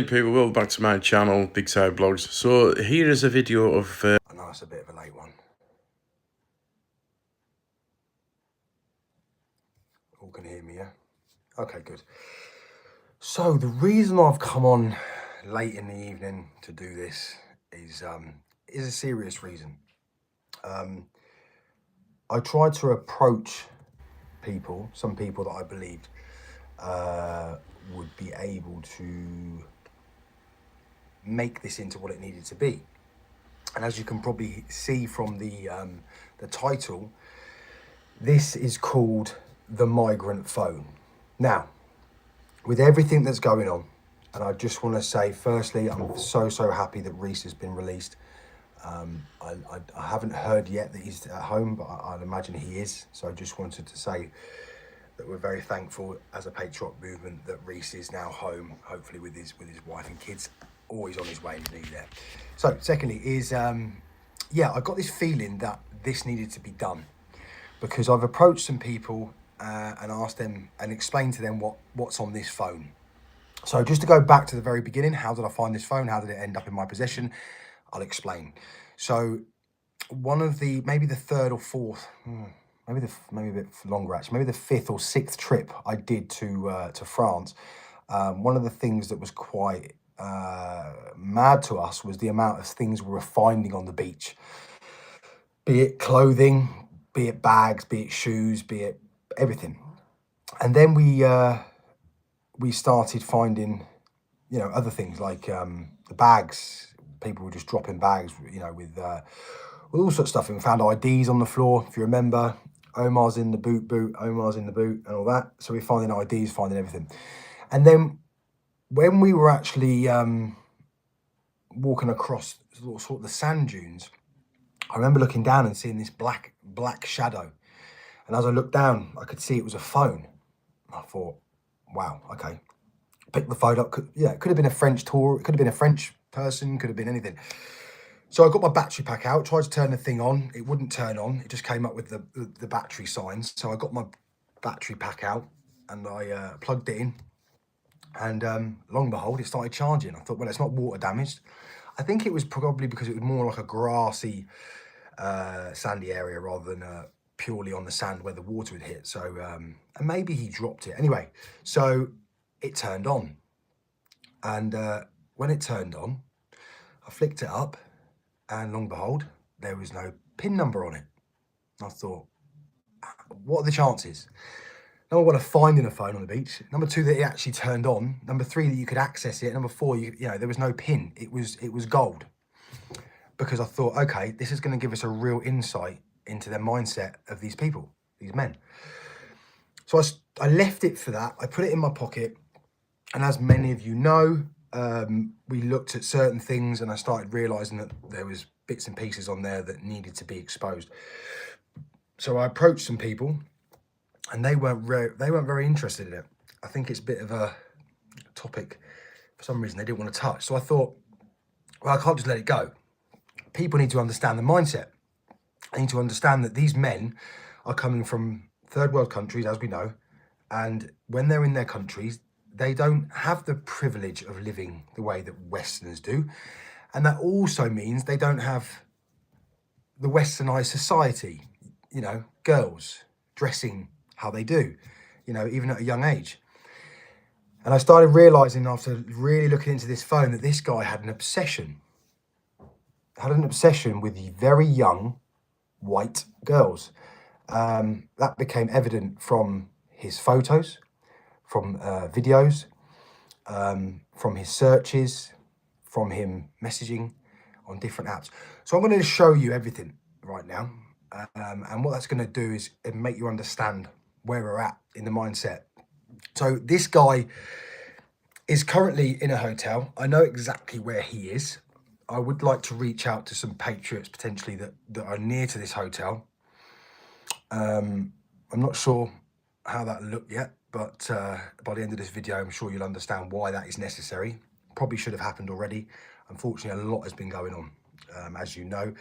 Hey people, welcome back to my channel, Big Side Blogs. So here is a video of... I know it's a bit of a late one. All can hear me, yeah? Okay, good. So the reason I've come on late in the evening to do this is a serious reason. I tried to approach some people that I believed would be able to make this into what it needed to be. And as you can probably see from the title, this is called the Migrant Phone. Now, with everything that's going on, and I just want to say, firstly, I'm so happy that Reese has been released. I haven't heard yet that he's at home, but I'd imagine he is. So I just wanted to say that we're very thankful as a patriotic movement that Reese is now home, hopefully with his wife and kids, always on his way and nearly there. So secondly is, yeah, I got this feeling that this needed to be done because I've approached some people and asked them and explained to them what's on this phone. So just to go back to the very beginning, how did I find this phone? How did it end up in my possession? I'll explain. So one of the, maybe the third or fourth, maybe a bit longer actually, maybe the fifth or sixth trip I did to France, one of the things that was quite mad to us was the amount of things we were finding on the beach, be it clothing, be it bags, be it shoes, be it everything. And then we started finding, you know, other things like the bags. People were just dropping bags, you know, with all sorts of stuff. And we found IDs on the floor, if you remember. Omar's in the boot, Omar's in the boot, and all that. So we're finding IDs, finding everything. And then when we were actually walking across sort of the sand dunes, I remember looking down and seeing this black shadow. And as I looked down, I could see it was a phone. I thought, wow, okay. Picked the phone up. It could have been a French tour. It could have been a French person. Could have been anything. So I got my battery pack out, tried to turn the thing on. It wouldn't turn on. It just came up with the battery signs. So I got my battery pack out and I plugged it in. And long and behold, it started charging. I thought, well, it's not water damaged. I think it was probably because it was more like a grassy, sandy area rather than purely on the sand where the water would hit. So, and maybe he dropped it. Anyway, so it turned on. And when it turned on, I flicked it up and long and behold, there was no PIN number on it. I thought, what are the chances? Number one, of finding a phone on the beach. Number two, that it actually turned on. Number three, that you could access it. Number four, you know, there was no PIN. It was gold. Because I thought, okay, this is going to give us a real insight into the mindset of these people, these men. So I left it for that. I put it in my pocket. And as many of you know, we looked at certain things and I started realizing that there was bits and pieces on there that needed to be exposed. So I approached some people and they weren't very interested in it. I think it's a bit of a topic for some reason they didn't want to touch. So I thought, well, I can't just let it go. People need to understand the mindset. They need to understand that these men are coming from third world countries, as we know, and when they're in their countries, they don't have the privilege of living the way that Westerners do. And that also means they don't have the westernized society, you know, girls dressing how they do, you know, even at a young age. And I started realizing after really looking into this phone that this guy had an obsession with very young white girls. That became evident from his photos, from videos, from his searches, from him messaging on different apps. So I'm going to show you everything right now. And what that's going to do is make you understand where we're at in the mindset. So this guy is currently in a hotel. I know exactly where he is. I would like to reach out to some patriots potentially that are near to this hotel. I'm not sure how that looked yet, but by the end of this video, I'm sure you'll understand why that is necessary. Probably should have happened already. Unfortunately, a lot has been going on, as you know.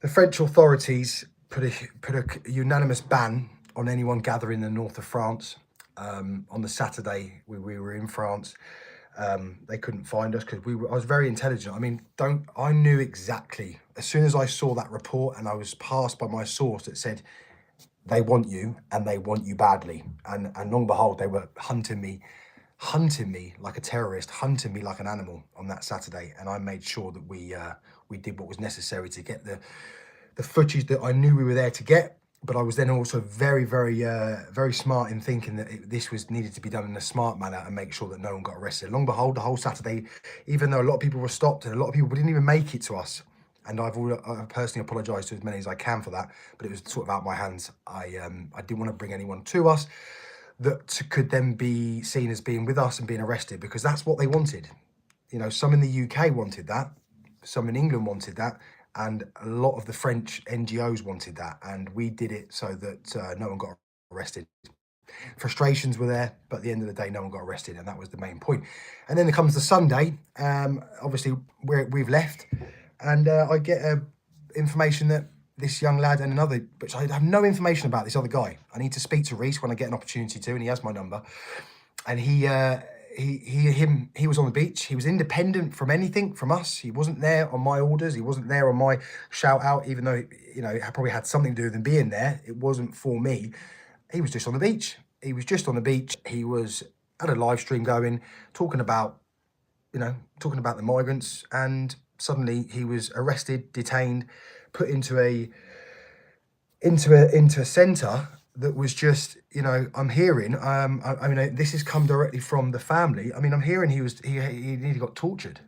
The French authorities put a unanimous ban on anyone gathering in the north of France. On the Saturday we were in France, They couldn't find us because I was very intelligent. I mean, I knew exactly as soon as I saw that report and I was passed by my source that said they want you and they want you badly. And long and behold, they were hunting me like a terrorist, hunting me like an animal on that Saturday. And I made sure that we did what was necessary to get the footage that I knew we were there to get. But I was then also very smart in thinking that this was needed to be done in a smart manner and make sure that no one got arrested. Long and behold, the whole Saturday, even though a lot of people were stopped and a lot of people didn't even make it to us, and I personally apologised to as many as I can for that, but it was sort of out of my hands. I didn't want to bring anyone to us that could then be seen as being with us and being arrested, because that's what they wanted. You know, some in the UK wanted that, some in England wanted that, and a lot of the French NGOs wanted that, and we did it so that no one got arrested. Frustrations were there, but at the end of the day, no one got arrested, and that was the main point. And then there comes the Sunday. Obviously, we've left, and I get information that this young lad and another, which I have no information about this other guy. I need to speak to Reese when I get an opportunity to, and he has my number. And he was on the beach. He was independent from anything from us. He wasn't there on my orders. He wasn't there on my shout out, even though, you know, it probably had something to do with him being there. It wasn't for me. He was just on the beach. He was just on the beach. He was at a live stream going, talking about the migrants, and suddenly he was arrested, detained, put into a centre that was just, you know, I'm hearing, I mean, this has come directly from the family. I mean, I'm hearing he nearly got tortured.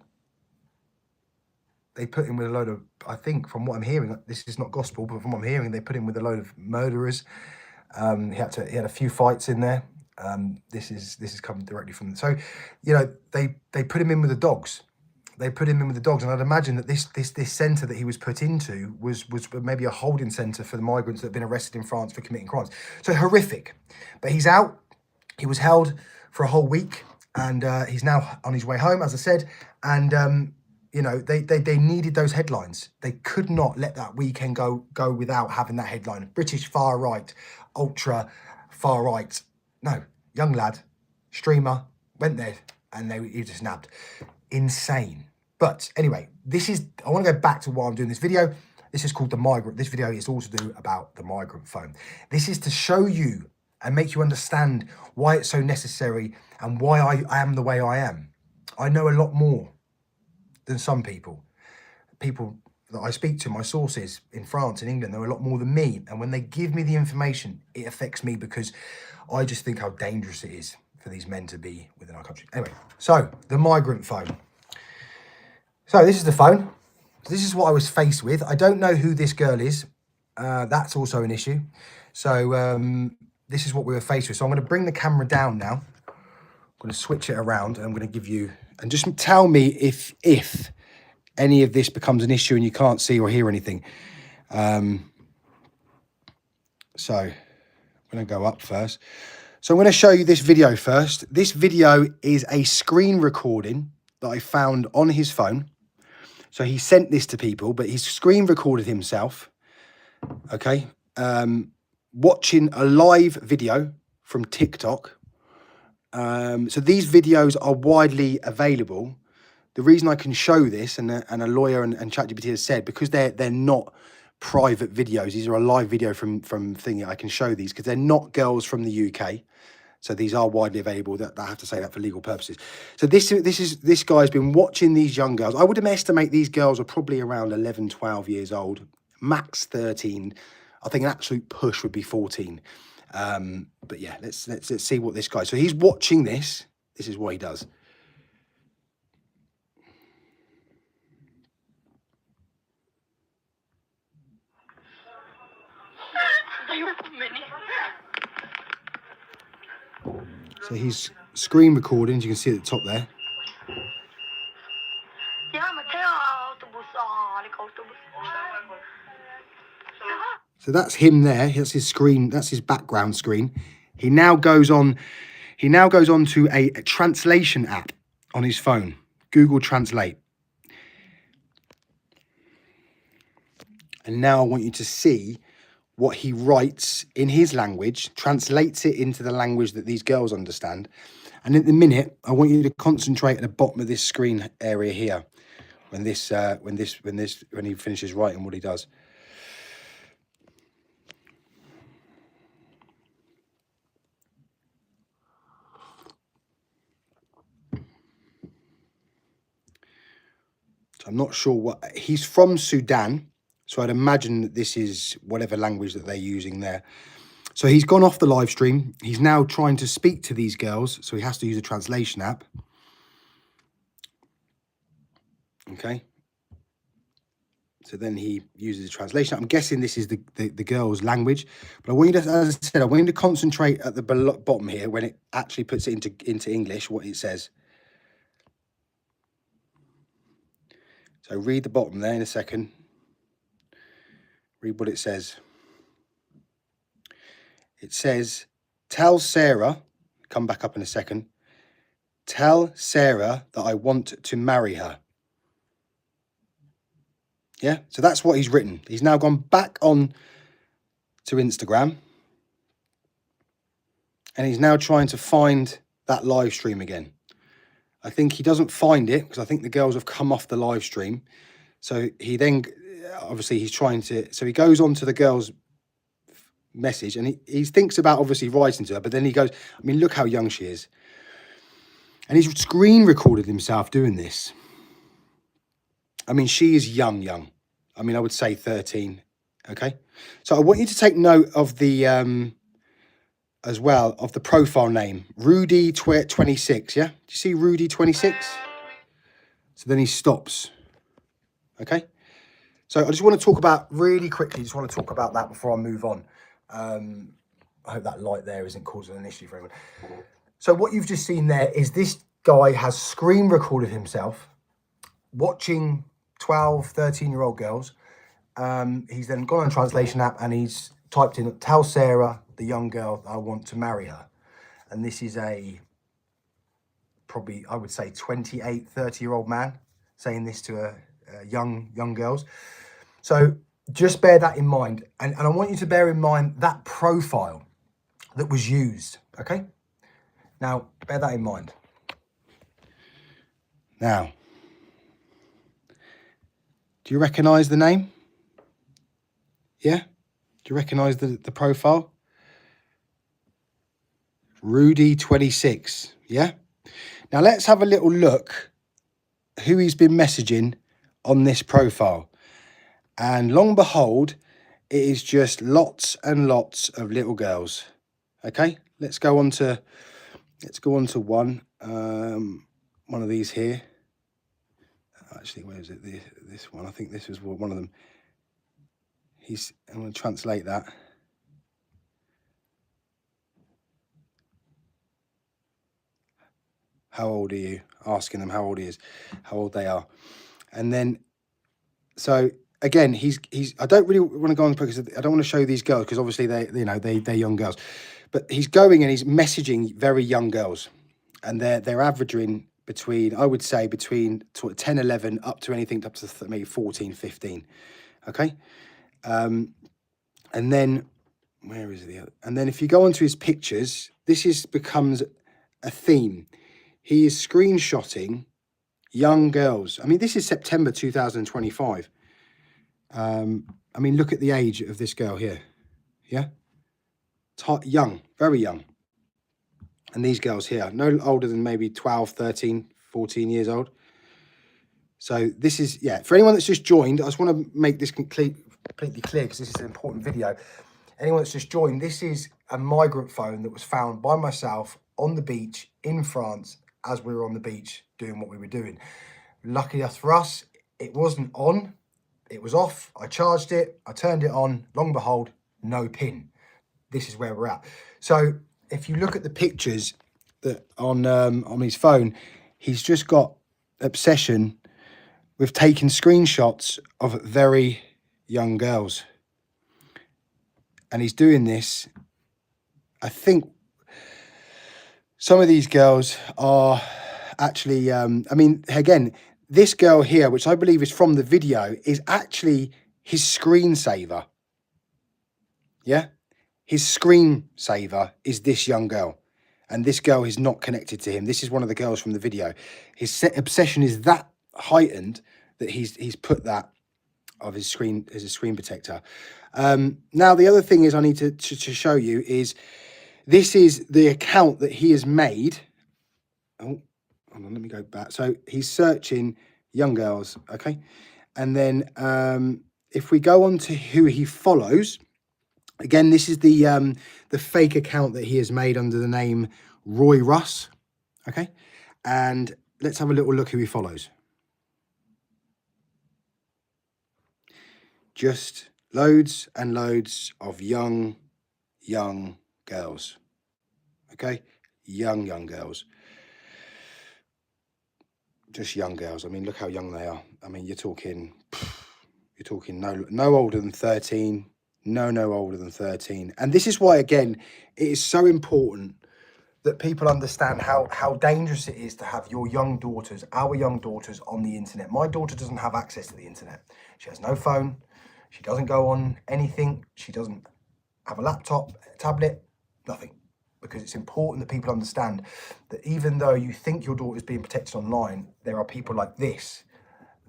They put him with a load of, I think from what I'm hearing, this is not gospel, but from what I'm hearing, they put him with a load of murderers. He had a few fights in there. This is coming directly from, so, you know, they put him in with the dogs. They put him in with the dogs, and I'd imagine that this centre that he was put into was maybe a holding centre for the migrants that have been arrested in France for committing crimes. So horrific. But he's out. He was held for a whole week, and he's now on his way home, as I said. And you know, they needed those headlines. They could not let that weekend go without having that headline. British far right, ultra far right. No, young lad, streamer, went there, and he just nabbed. Insane. But anyway, I want to go back to why I'm doing this video. This is called the migrant. This video is all to do about the migrant phone. This is to show you and make you understand why it's so necessary and why I am the way I am. I know a lot more than some people. People that I speak to, my sources in France, in England, know a lot more than me. And when they give me the information, it affects me because I just think how dangerous it is for these men to be within our country. Anyway, so the migrant phone. So this is the phone. This is what I was faced with. I don't know who this girl is. That's also an issue. So this is what we were faced with. So I'm going to bring the camera down now. I'm going to switch it around, and I'm going to give you, and just tell me if any of this becomes an issue and you can't see or hear anything. So I'm going to go up first. So I'm going to show you this video first. This video is a screen recording that I found on his phone. So he sent this to people, but he's screen recorded himself, okay, watching a live video from TikTok. So these videos are widely available. The reason I can show this, and a lawyer and ChatGPT has said, because they're not private videos. These are a live video from thingy. I can show these because they're not girls from the UK. So these are widely available. That I have to say that for legal purposes. So this guy's been watching these young girls. I would estimate these girls are probably around 11, 12 years old, max 13. I think an absolute push would be 14. But yeah, let's see what this guy. So he's watching this. This is what he does. So he's screen recording, as you can see at the top there. So that's him there. That's his screen. That's his background screen. He now goes on to a translation app on his phone, Google Translate. And now I want you to see what he writes in his language, translates it into the language that these girls understand, And in a minute, I want you to concentrate at the bottom of this screen area here when he finishes writing what he does. So I'm not sure what he's from Sudan, so I'd imagine that this is whatever language that they're using there. So he's gone off the live stream. He's now trying to speak to these girls, so he has to use a translation app. Okay. So then he uses a translation. I'm guessing this is the girl's language. But I want you to, as I said, I want you to concentrate at the bottom here when it actually puts it into English, what it says. So read the bottom there in a second. Read what it says. It says, tell Sarah, come back up in a second. Tell Sarah that I want to marry her. Yeah, so that's what he's written. He's now gone back on to Instagram. And he's now trying to find that live stream again. I think he doesn't find it because I think the girls have come off the live stream. So he then, obviously he's trying to, so he goes on to the girl's message and he thinks about obviously writing to her, but then he goes, I mean, look how young she is. And he's screen recorded himself doing this. I mean, she is young. I mean, I would say 13. Okay. So I want you to take note of the, as well, of the profile name, Rudy26. Yeah. Do you see Rudy26? So then he stops. Okay. So I just want to talk about really quickly, just want to talk about that before I move on. I hope that light there isn't causing an issue for anyone. So what you've just seen there is this guy has screen recorded himself watching 12, 13-year-old girls. He's then gone on a translation app and he's typed in, tell Sarah, the young girl, that I want to marry her. And this is a, probably, I would say 28, 30-year-old man saying this to young girls. So just bear that in mind. And I want you to bear in mind that profile that was used, okay? Now, bear that in mind. Now, do you recognize the name? Yeah? Do you recognize the profile? Rudy26, yeah? Now, let's have a little look who he's been messaging on this profile. And long behold, it is just lots and lots of little girls. Okay, let's go on to one of these here. Actually, where is it? This one. I think this was one of them. I'm going to translate that. How old are you? Asking them how old he is, how old they are, and then so. Again, he's. I don't really want to go on because I don't want to show these girls because obviously they're young girls, but he's going and he's messaging very young girls, and they're averaging between, I would say, between 10, 11 up to anything up to maybe 14, 15. Okay, and then where is the other? And then if you go onto his pictures, this becomes a theme. He is screenshotting young girls. I mean, this is September 2025. I mean, look at the age of this girl here. Yeah. Young, very young. And these girls here, no older than maybe 12, 13, 14 years old. So this is, yeah, for anyone that's just joined, I just want to make this completely clear because this is an important video. Anyone that's just joined, this is a migrant phone that was found by myself on the beach in France as we were on the beach doing what we were doing. Lucky for us, it wasn't on. It was off. I charged it. I turned it on. Long behold, no pin. This is where we're at. So if you look at the pictures that on his phone, he's just got obsession with taking screenshots of very young girls. And he's doing this. I think some of these girls are actually, I mean, again, this girl here, which I believe is from the video, is actually his screensaver. Yeah? His screensaver is this young girl. And this girl is not connected to him. This is one of the girls from the video. His obsession is that heightened that he's put that of his screen as a screen protector. Now, the other thing is I need to show you is this is the account that he has made. Oh, hold on, let me go back. So he's searching young girls, okay? And then if we go on to who he follows, again, this is the fake account that he has made under the name Roy Russ, okay? And let's have a little look who he follows. Just loads and loads of young girls, okay? Young girls. Just young girls. I mean, look how young they are. I mean, you're talking no older than 13. No older than 13. And this is why, again, it is so important that people understand how dangerous it is to have your young daughters, our young daughters, on the internet. My daughter doesn't have access to the internet. She has no phone. She doesn't go on anything. She doesn't have a laptop, a tablet, nothing. Because it's important that people understand that even though you think your daughter is being protected online, there are people like this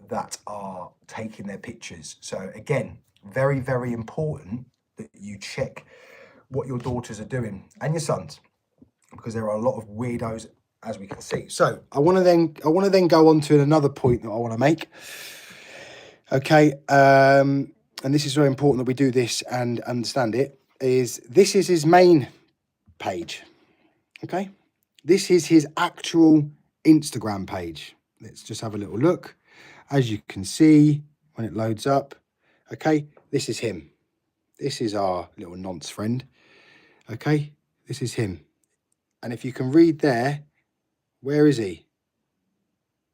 that are taking their pictures. So again, very, very important that you check what your daughters are doing and your sons, because there are a lot of weirdos, as we can see. So I want to then go on to another point that I want to make. Okay, and this is very important that we do this and understand it. This is his main page. Okay, this is his actual Instagram page. Let's just have a little look. As you can see when it loads up, okay, this is him. This is our little nonce friend. Okay, this is him. And if you can read there, where is he?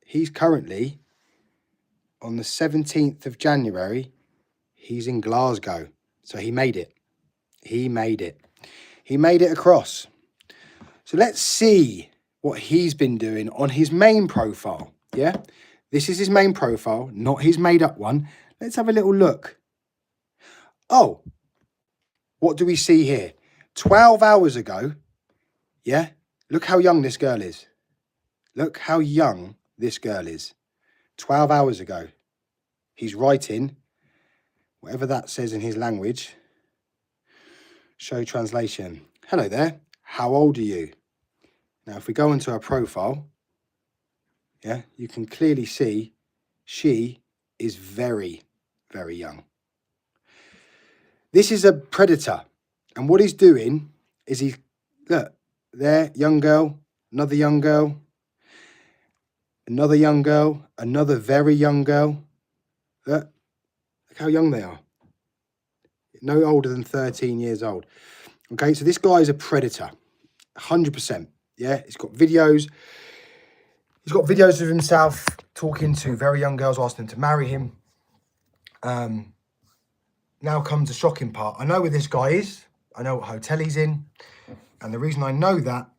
He's currently on the 17th of January. He's in Glasgow. So he made it. He made it. He made it across. So let's see what he's been doing on his main profile. Yeah, this is his main profile, not his made up one. Let's have a little look. Oh, what do we see here? 12 hours ago. Yeah, look how young this girl is. Look how young this girl is. 12 hours ago. He's writing, whatever that says in his language. Show translation. Hello there. How old are you? Now, if we go into her profile, yeah, you can clearly see she is very, very young. This is a predator. And what he's doing is look, there, young girl, another young girl, another young girl, another very young girl. Look how young they are. No older than 13 years old. Okay, so this guy is a predator, 100%. Yeah, he's got videos. He's got videos of himself talking to very young girls, asking them to marry him. Now comes the shocking part. I know where this guy is. I know what hotel he's in. And the reason I know that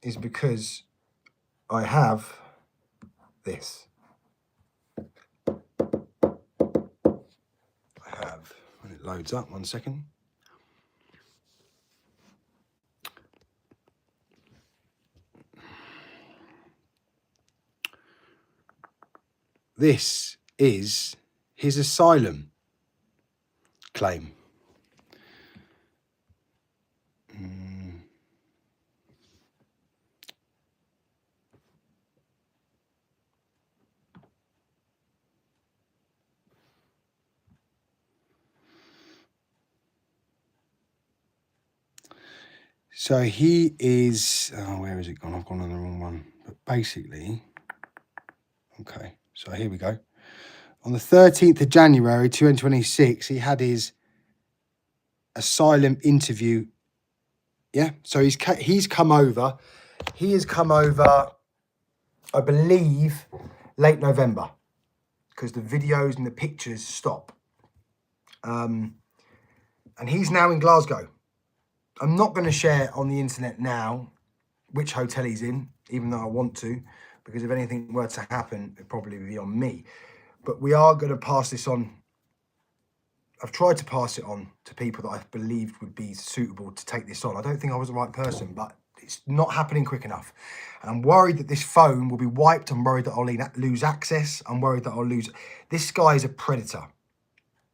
is because I have this. I have, when it loads up, 1 second. This is his asylum claim. So he is, oh, where has it gone? I've gone on the wrong one. But basically, okay, so here we go. On the 13th of January, 2026, he had his asylum interview. Yeah, so he's come over. He has come over, I believe, late November, because the videos and the pictures stop. And he's now in Glasgow. I'm not going to share on the internet now which hotel he's in, even though I want to, because if anything were to happen, it'd probably be on me. But we are going to pass this on. I've tried to pass it on to people that I believed would be suitable to take this on. I don't think I was the right person, but It's not happening quick enough. And I'm worried that this phone will be wiped. I'm worried that I'll lose access. I'm worried that I'll lose... This guy is a predator.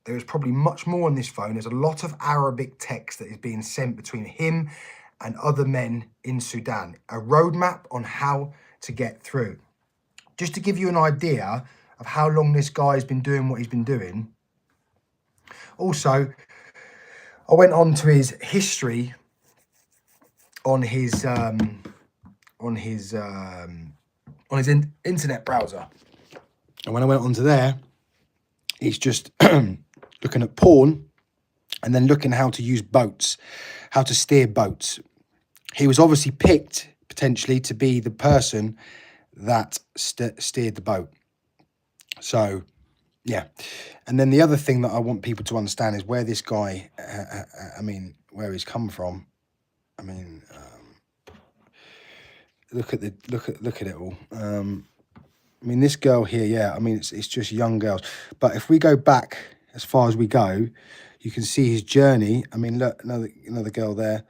There is probably much more on this phone. There's a lot of Arabic text that is being sent between him and other men in Sudan. A roadmap on how to get through. Just to give you an idea of how long this guy's been doing what he's been doing. Also, I went on to his history on his internet browser, and when I went onto there, he's just looking at porn, and then looking how to use boats, how to steer boats. He was obviously picked potentially to be the person that steered the boat. So, yeah. And then the other thing that I want people to understand is where this guy, I mean, where he's come from. I mean, look at it all. I mean, this girl here, yeah. I mean, it's just young girls. But if we go back as far as we go, you can see his journey. I mean, look, another girl there.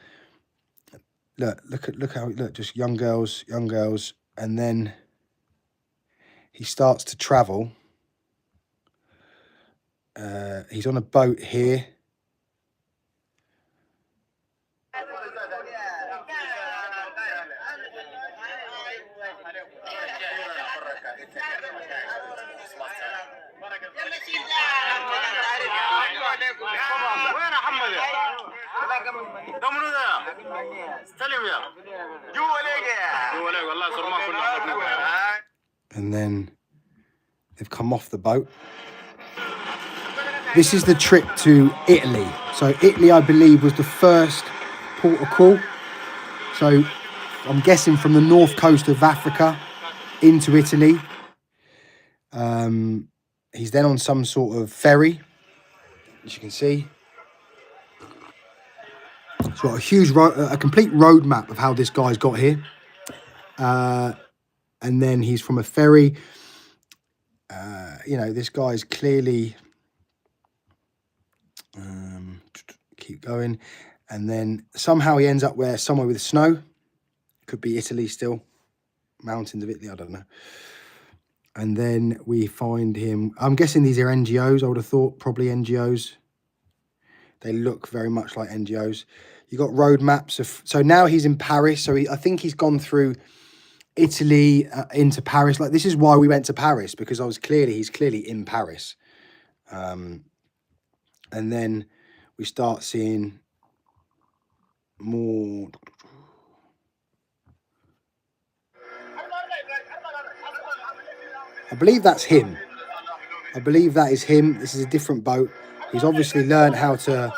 Look how just young girls, and then he starts to travel. He's on a boat here. And then they've come off the boat. This is the trip to Italy. So Italy, I believe, was the first port of call. So I'm guessing from the north coast of Africa into Italy. He's then on some sort of ferry, as you can see. It's got a huge, a complete roadmap of how this guy's got here. And then he's from a ferry. You know, this guy's clearly... keep going. And then somehow he ends up somewhere with snow. Could be Italy still. Mountains of Italy, I don't know. And then we find him. I'm guessing these are NGOs, I would have thought. Probably NGOs. They look very much like NGOs. You got road maps of... So now he's in Paris. So I think he's gone through Italy into Paris. Like, this is why we went to Paris, because he's clearly in Paris. And then we start seeing more... I believe that's him. I believe that is him. This is a different boat. He's obviously learned how to...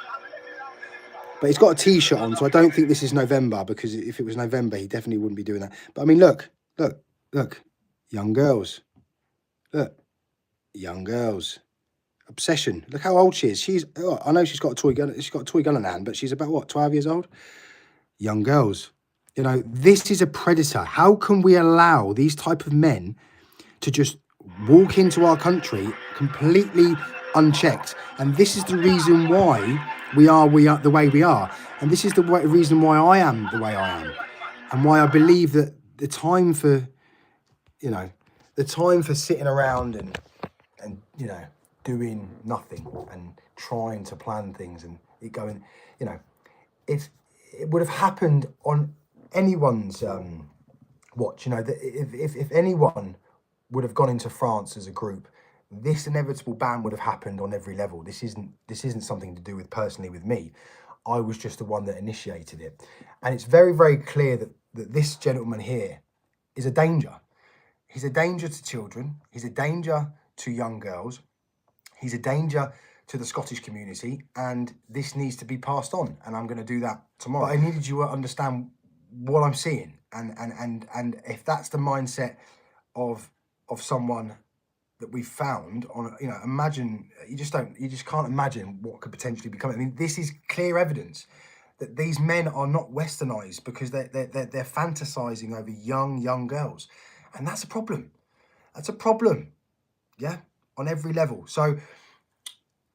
But he's got a T-shirt on, so I don't think this is November, because if it was November, he definitely wouldn't be doing that. But I mean, look. Young girls. Look. Young girls. Obsession. Look how old she is. I know she's got a toy gun. She's got a toy gun in her hand, but she's about, what, 12 years old? Young girls. You know, this is a predator. How can we allow these type of men to just walk into our country completely unchecked? And this is the reason why we are the way we are. And this is the reason why I am the way I am. And why I believe that the time for, you know, the time for sitting around and you know, doing nothing and trying to plan things and it going, you know, if it would have happened on anyone's watch, you know, that if anyone would have gone into France as a group, this inevitable ban would have happened on every level. This isn't something to do with personally with me. I was just the one that initiated it. And it's very, very clear that this gentleman here is a danger. He's a danger to children. He's a danger to young girls. He's a danger to the Scottish community. And this needs to be passed on. And I'm going to do that tomorrow. But I needed you to understand what I'm seeing. And if that's the mindset of someone that we found on, you know, imagine, you just can't imagine what could potentially be coming. I mean, this is clear evidence that these men are not westernized because they're fantasizing over young girls. And that's a problem. That's a problem. Yeah. On every level. So,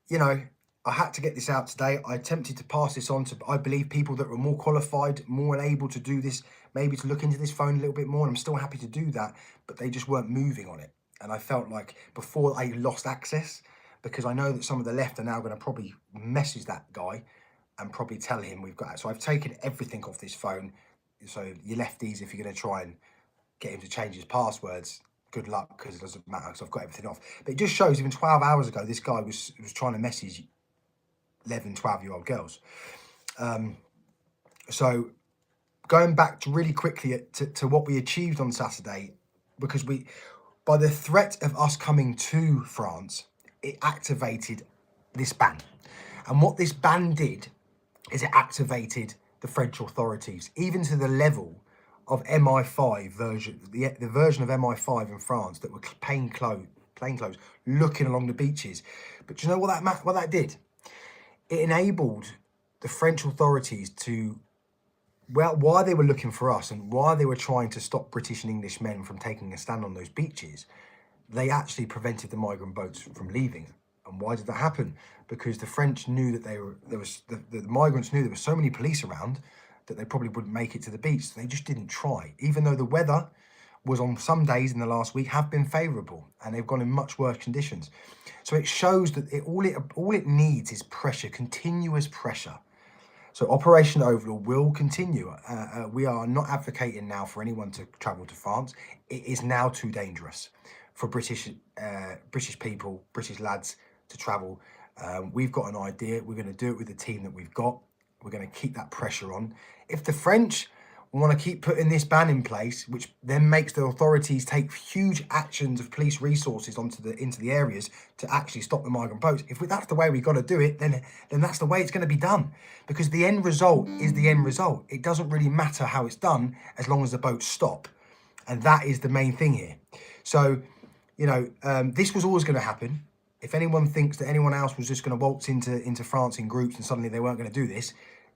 you know, I had to get this out today. I attempted to pass this on to, I believe, people that were more qualified, more able to do this, maybe to look into this phone a little bit more. And I'm still happy to do that, but they just weren't moving on it. And I felt like before I lost access, because I know that some of the left are now going to probably message that guy and probably tell him we've got it. So I've taken everything off this phone. So you lefties, if you're going to try and get him to change his passwords, good luck, because it doesn't matter, because I've got everything off. But it just shows even 12 hours ago, this guy was trying to message 11, 12-year-old girls. So going back to really quickly to what we achieved on Saturday, because by the threat of us coming to France, it activated this ban. And what this ban did is it activated the French authorities, even to the level of MI5 version, the version of MI5 in France that were plain clothes, looking along the beaches. But do you know what that did? It enabled the French authorities to, well, while they were looking for us and while they were trying to stop British and English men from taking a stand on those beaches, they actually prevented the migrant boats from leaving. And why did that happen? Because the French knew that the migrants knew there were so many police around that they probably wouldn't make it to the beach. So they just didn't try, even though the weather was on some days in the last week have been favourable and they've gone in much worse conditions. So it shows that all it needs is pressure, continuous pressure. So Operation Overlord will continue. We are not advocating now for anyone to travel to France. It is now too dangerous for British people, British lads to travel. We've got an idea. We're going to do it with the team that we've got. We're going to keep that pressure on. If the French want to keep putting this ban in place, which then makes the authorities take huge actions of police resources into the areas to actually stop the migrant boats, if that's the way we've got to do it, then that's the way it's going to be done. Because the end result is the end result. It doesn't really matter how it's done as long as the boats stop. And that is the main thing here. So, you know, this was always going to happen. If anyone thinks that anyone else was just going to waltz into France in groups and suddenly they weren't going to do this,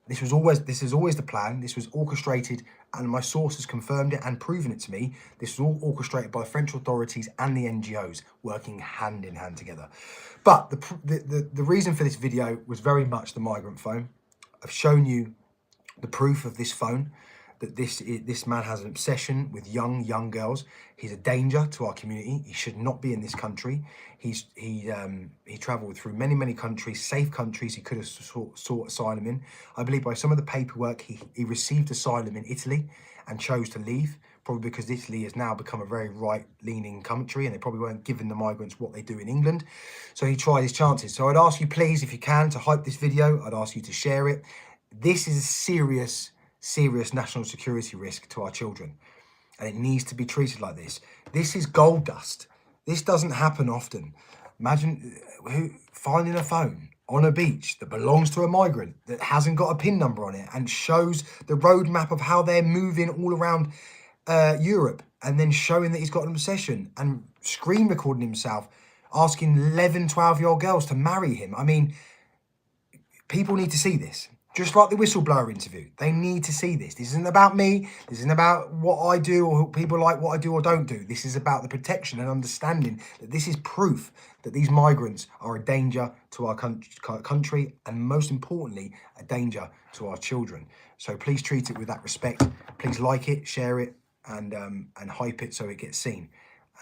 this is always the plan. This was orchestrated, and my sources confirmed it and proven it to me. This was all orchestrated by the French authorities and the NGOs working hand in hand together. But the reason for this video was very much the migrant phone. I've shown you the proof of this phone, that this man has an obsession with young girls. He's a danger to our community. He should not be in this country. He travelled through many countries, safe countries he could have sought asylum in. I believe by some of the paperwork he received asylum in Italy and chose to leave, probably because Italy has now become a very right-leaning country and they probably weren't giving the migrants what they do in England. So he tried his chances. So I'd ask you, please, if you can, to hype this video. I'd ask you to share it. This is a serious national security risk to our children, and it needs to be treated like this. This is gold dust. This doesn't happen often. Imagine finding a phone on a beach that belongs to a migrant that hasn't got a PIN number on it and shows the roadmap of how they're moving all around Europe, and then showing that he's got an obsession and screen recording himself asking 11, 12-year-old girls to marry him. I mean, people need to see this. Just like the whistleblower interview, they need to see this. This isn't about me. This isn't about what I do or people like what I do or don't do. This is about the protection and understanding that this is proof that these migrants are a danger to our country and, most importantly, a danger to our children. So please treat it with that respect. Please like it, share it, and hype it so it gets seen.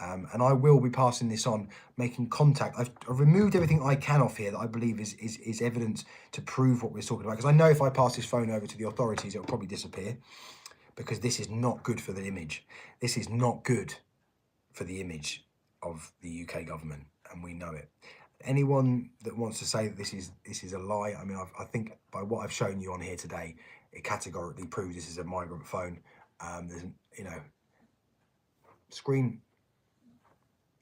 And I will be passing this on, making contact. I've removed everything I can off here that I believe is evidence to prove what we're talking about. Because I know if I pass this phone over to the authorities, it'll probably disappear. Because this is not good for the image. This is not good for the image of the UK government, and we know it. Anyone that wants to say that this is a lie, I mean, I think by what I've shown you on here today, it categorically proves this is a migrant phone. There's, you know,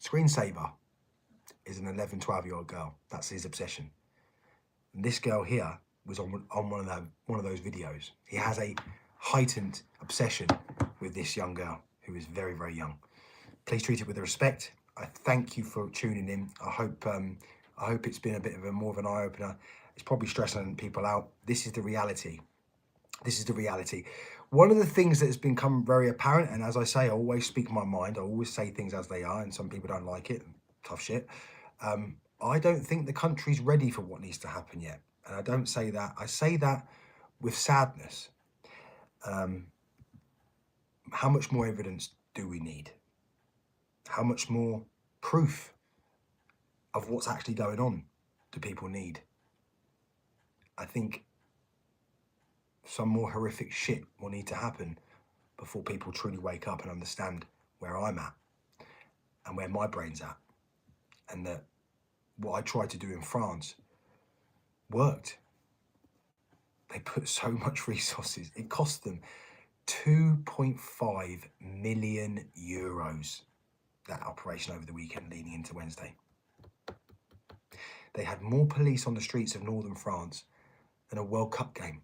screensaver is an 11, 12-year-old girl. That's his obsession. And this girl here was on one of those videos. He has a heightened obsession with this young girl who is very, very young. Please treat it with respect. I thank you for tuning in. I hope it's been a bit of more of an eye-opener. It's probably stressing people out. This is the reality. This is the reality. One of the things that has become very apparent, and as I say, I always speak my mind. I always say things as they are, and some people don't like it. Tough shit. I don't think the country's ready for what needs to happen yet. And I don't say that. I say that with sadness. How much more evidence do we need? How much more proof of what's actually going on do people need? I think some more horrific shit will need to happen before people truly wake up and understand where I'm at and where my brain's at, and that what I tried to do in France worked. They put so much resources. It cost them 2.5 million euros, that operation over the weekend leading into Wednesday. They had more police on the streets of northern France than a World Cup game.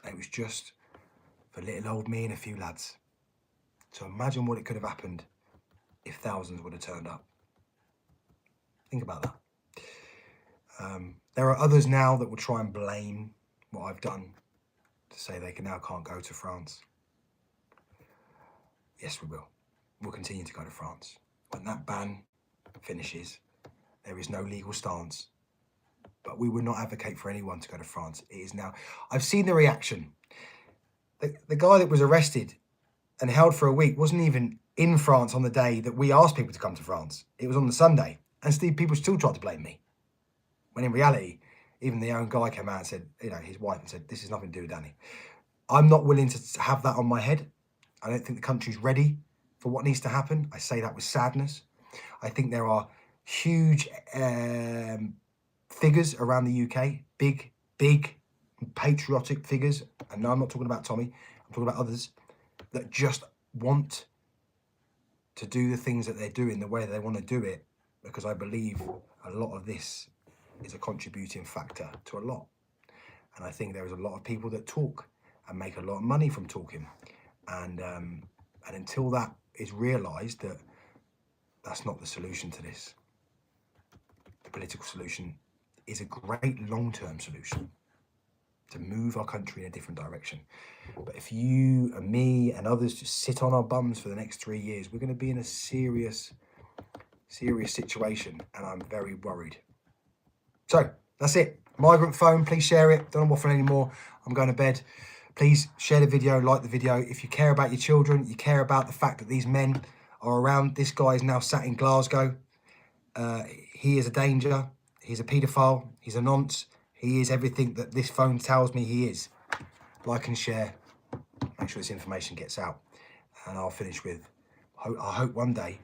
It was just for little old me and a few lads. So imagine what it could have happened if thousands would have turned up. Think about that. There are others now that will try and blame what I've done to say they now can't go to France. Yes, we will. We'll continue to go to France. When that ban finishes, there is no legal stance. But we would not advocate for anyone to go to France. It is now. I've seen the reaction. The guy that was arrested and held for a week wasn't even in France on the day that we asked people to come to France. It was on the Sunday. And people still tried to blame me. When in reality, even the own guy came out and said, you know, his wife, and said, this has nothing to do with Danny. I'm not willing to have that on my head. I don't think the country's ready for what needs to happen. I say that with sadness. I think there are huge figures around the UK, big patriotic figures. And no, I'm not talking about Tommy. I'm talking about others that just want to do the things that they're doing the way they want to do it, because I believe a lot of this is a contributing factor to a lot. And I think there is a lot of people that talk and make a lot of money from talking. And until that is realised, that that's not the solution to this. The political solution is a great long-term solution to move our country in a different direction. But if you and me and others just sit on our bums for the next 3 years, we're going to be in a serious situation, and I'm very worried. So that's it. Migrant phone, please share it. Don't waffle anymore. I'm going to bed. Please share the video, like the video. If you care about your children, you care about the fact that these men are around. This guy is now sat in Glasgow. He is a danger. He's a paedophile. He's a nonce. He is everything that this phone tells me he is. Like and share. Make sure this information gets out. And I'll finish with, I hope one day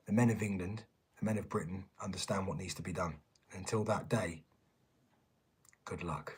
the men of England, the men of Britain understand what needs to be done. Until that day, good luck.